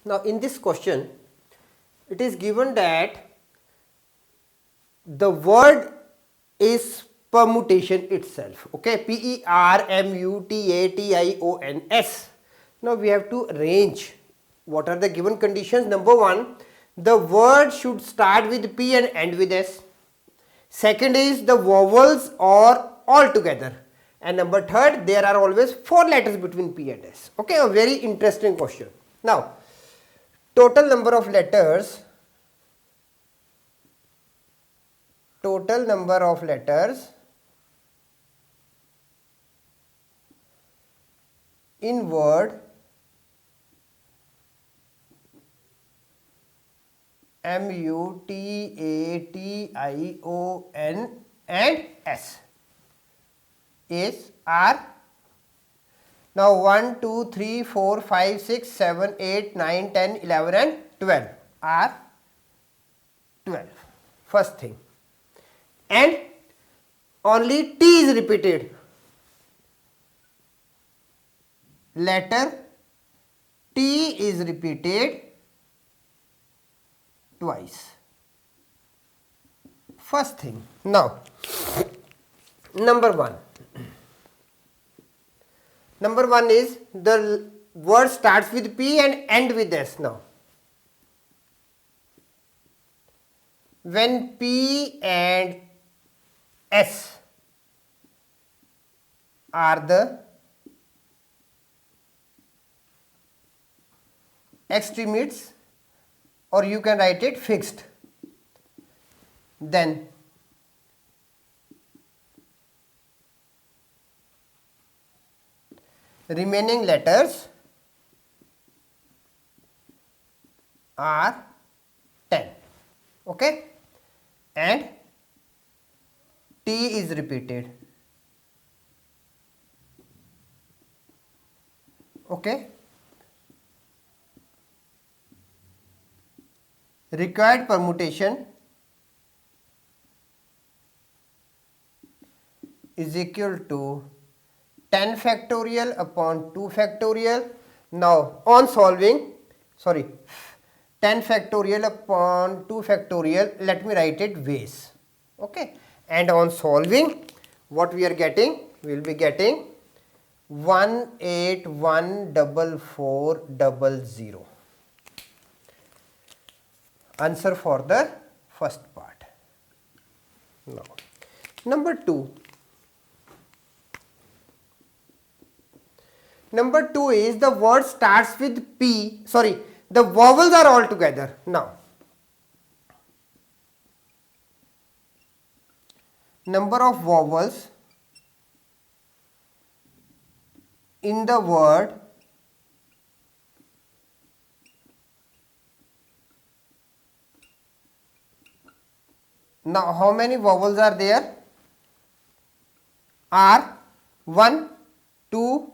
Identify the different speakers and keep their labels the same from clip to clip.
Speaker 1: Now in this question it is given that the word is permutation itself, okay, PERMUTATIONS. Now we have to arrange what are the given conditions. Number one, the word should start with P and end with S. Second is the vowels are all together, and number third, there are always 4 letters between P and S. Okay, a very interesting question. Now total number of letters in word MUTATION and S is R. Now 1, 2, 3, 4, 5, 6, 7, 8, 9, 10, 11 and 12 are 12. First thing. And only T is repeated. Letter T is repeated twice. First thing. Now, number one is the word starts with P and end with S. Now, when P and S are the extremities, or you can write it fixed, then remaining letters are 10, okay, and T is repeated, okay. Required permutation is equal to 10 factorial upon 2 factorial. Now on solving, 10 factorial upon 2 factorial, let me write it ways, okay. And on solving, what we are getting, we will be getting 1814400. Answer for the first part. Now, number two is the word starts with P, the vowels are all together. Now, number of vowels in the word now how many vowels are there? Are 1, 2,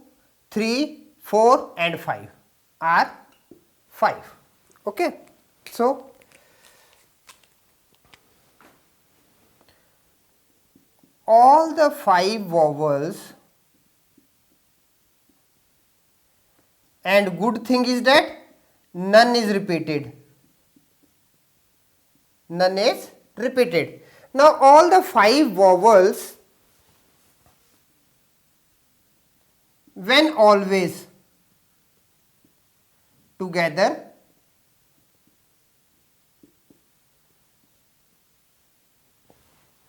Speaker 1: 3, 4 and 5 are 5, okay. So all the 5 vowels, and good thing is that none is repeated. Now all the 5 vowels, when always together,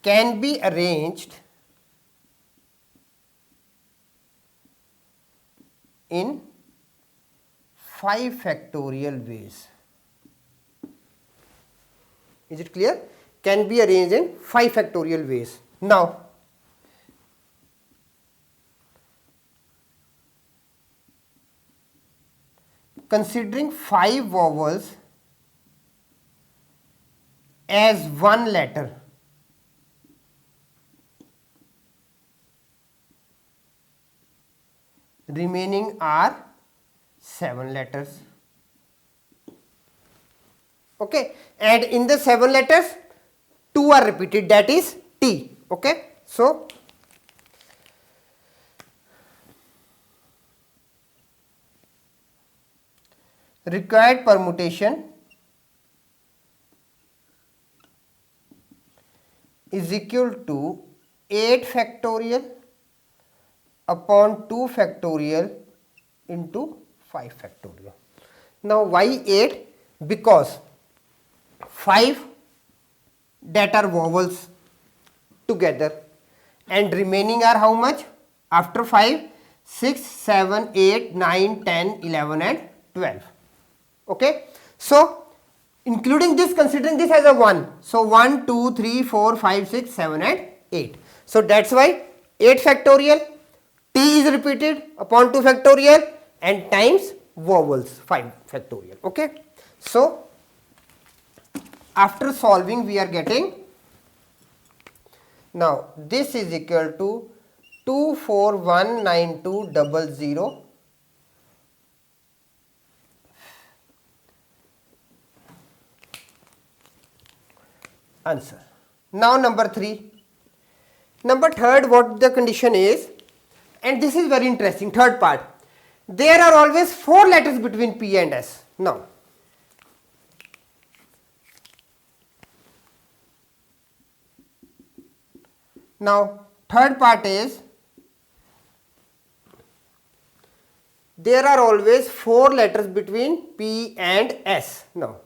Speaker 1: can be arranged in 5 factorial ways. Is it clear? Can be arranged in 5 factorial ways. Now, considering 5 vowels as one letter, remaining are 7 letters, okay, and in the 7 letters 2 are repeated, that is T, okay. So required permutation is equal to 8 factorial upon 2 factorial into 5 factorial. Now why 8? Because 5 that are vowels together and remaining are how much? After 5, 6, 7, 8, 9, 10, 11 and 12. Okay. So including this, considering this as a 1. So 1, 2, 3, 4, 5, 6, 7 and 8. So that's why 8 factorial, t is repeated upon 2 factorial and times vowels 5 factorial. Okay. So after solving we are getting, now this is equal to 2419200 answer. Now number 3. Number third, what the condition is, and this is very interesting, third part. There are always 4 letters between P and S. Now third part is, there are always 4 letters between P and S. Now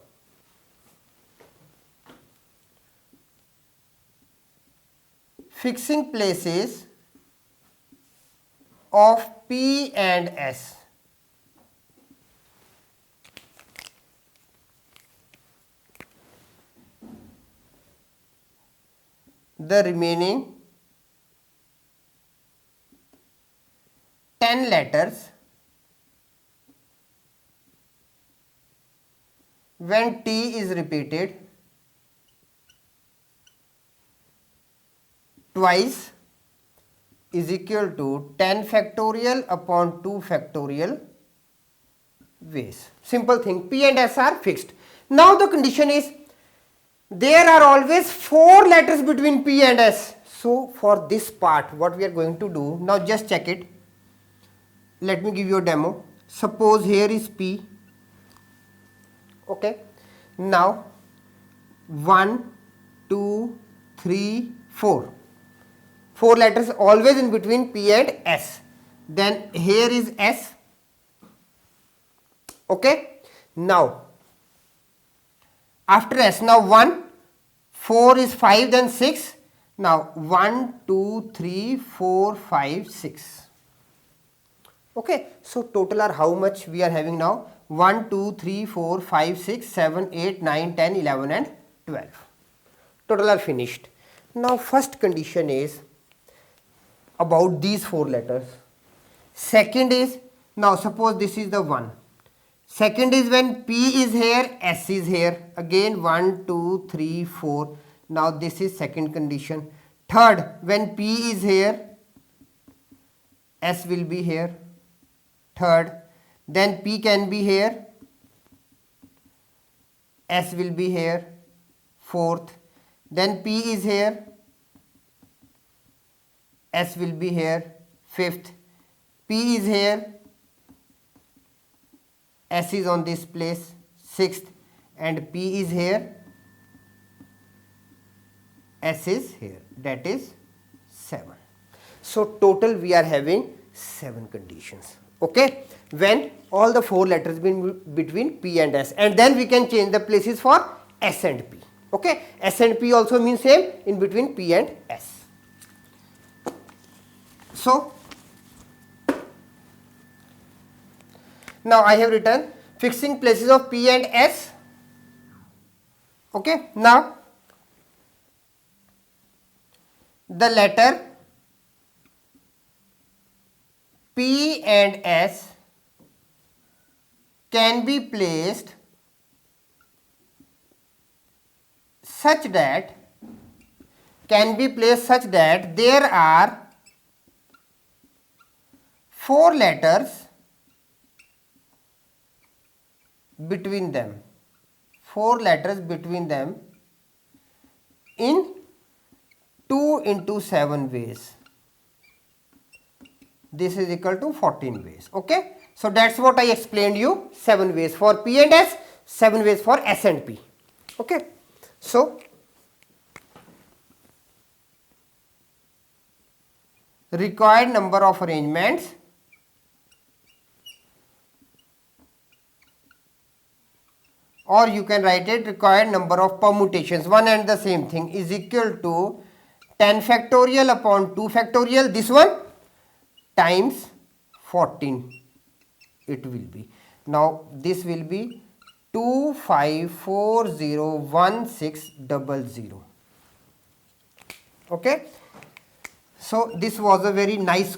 Speaker 1: fixing places of P and S. The remaining 10 letters when T is repeated twice is equal to 10 factorial upon 2 factorial ways. Simple thing, P and S are fixed. Now the condition is, there are always 4 letters between P and S. So for this part what we are going to do, now just check it. Let me give you a demo. Suppose here is P. Okay. Now 1, 2, 3, 4. 4 letters always in between P and S. Then here is S. Okay. Now after S, now 1, 4 is 5, then 6. Now 1, 2, 3, 4, 5, 6. Okay. So total are how much we are having now? 1, 2, 3, 4, 5, 6, 7, 8, 9, 10, 11 and 12. Total are finished. Now first condition is about these 4 letters. Second is, now suppose this is the 1. Second is when P is here, S is here. Again 1, 2, 3, 4. Now this is second condition. Third, when P is here, S will be here. Third, then P can be here, S will be here. Fourth, then P is here, S will be here. Fifth, P is here, S is on this place. Sixth, and P is here, S is here. That is 7. So total we are having 7 conditions. Okay, when all the 4 letters between P and S, and then we can change the places for S and P. Okay, S and P also means same in between P and S. So now I have written fixing places of P and S. Okay, now the letter P and S can be placed such that there are 4 letters between them. 4 letters between them in 2 into 7 ways. This is equal to 14 ways. Okay. So that's what I explained you, 7 ways for P and S, 7 ways for S and P. Okay. So required number of arrangements or you can write it required number of permutations, one and the same thing, is equal to 10 factorial upon 2 factorial, this one, times 14 it will be. Now this will be 25401600. Okay. So this was a very nice